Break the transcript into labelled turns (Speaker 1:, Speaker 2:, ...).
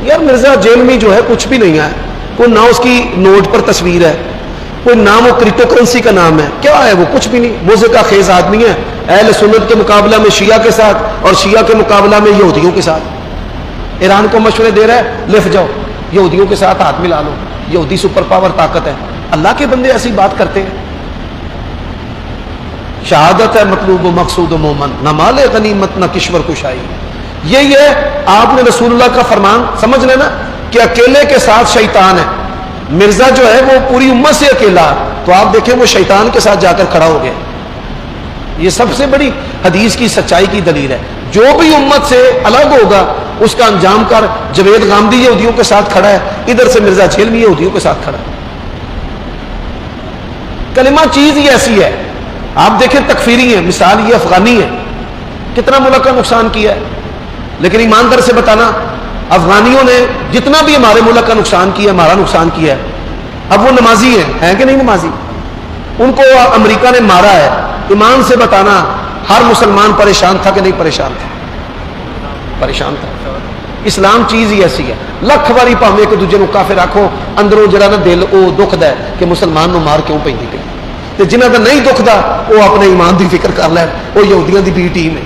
Speaker 1: یار مرزا جیلمی جو ہے کچھ بھی نہیں ہے، کوئی نہ اس کی نوٹ پر تصویر ہے، کوئی نام وہ کرپٹو کرنسی کا نام ہے، کیا ہے وہ؟ کچھ بھی نہیں، موزے خیز آدمی ہے، اہل سنت کے مقابلہ میں شیعہ کے ساتھ اور شیعہ کے مقابلہ میں یہودیوں کے ساتھ ایران کو مشورے دے رہا ہے لفٹ جاؤ یہودیوں کے ساتھ ہاتھ ملا لو، یہودی سپر پاور طاقت ہے۔ اللہ کے بندے ایسی بات کرتے ہیں؟ شہادت ہے مطلوب و مقصود و مومن، نہ مال غنیمت نہ کشور کشائی۔ یہی ہے آپ نے رسول اللہ کا فرمان سمجھ لینا کہ اکیلے کے ساتھ شیطان ہے۔ مرزا جو ہے وہ پوری امت سے اکیلا، تو آپ دیکھیں وہ شیطان کے ساتھ جا کر کھڑا ہو گیا۔ یہ سب سے بڑی حدیث کی سچائی کی دلیل ہے، جو بھی امت سے الگ ہوگا اس کا انجام کر۔ جوید غامدی یہودیوں کے ساتھ کھڑا ہے، ادھر سے مرزا جیلمی یہودیوں کے ساتھ کھڑا ہے۔ کلمہ چیز ہی ایسی ہے، آپ دیکھیں تکفیری ہے، مثال یہ افغانی ہے، کتنا ملک کا نقصان کیا ہے، لیکن ایماندار سے بتانا افغانیوں نے جتنا بھی ہمارے ملک کا نقصان کیا، ہمارا نقصان کیا ہے۔ اب وہ نمازی ہیں کہ نہیں نمازی؟ ان کو امریکہ نے مارا ہے، ایمان سے بتانا ہر مسلمان پریشان تھا کہ نہیں پریشان تھا؟ پریشان تھا۔ اسلام چیز ہی ایسی ہے، لکھ باری پاویں ایک دوجے نو کافر آکھو، اندروں جڑا نا دل او دکھ ہے کہ مسلمان نو مار کیوں پیندی پئی، تے جنہاں دا نہیں دکھ دا وہ اپنے ایمان دی فکر کر لین، وہ یہودیاں دی بی ٹیم ہے۔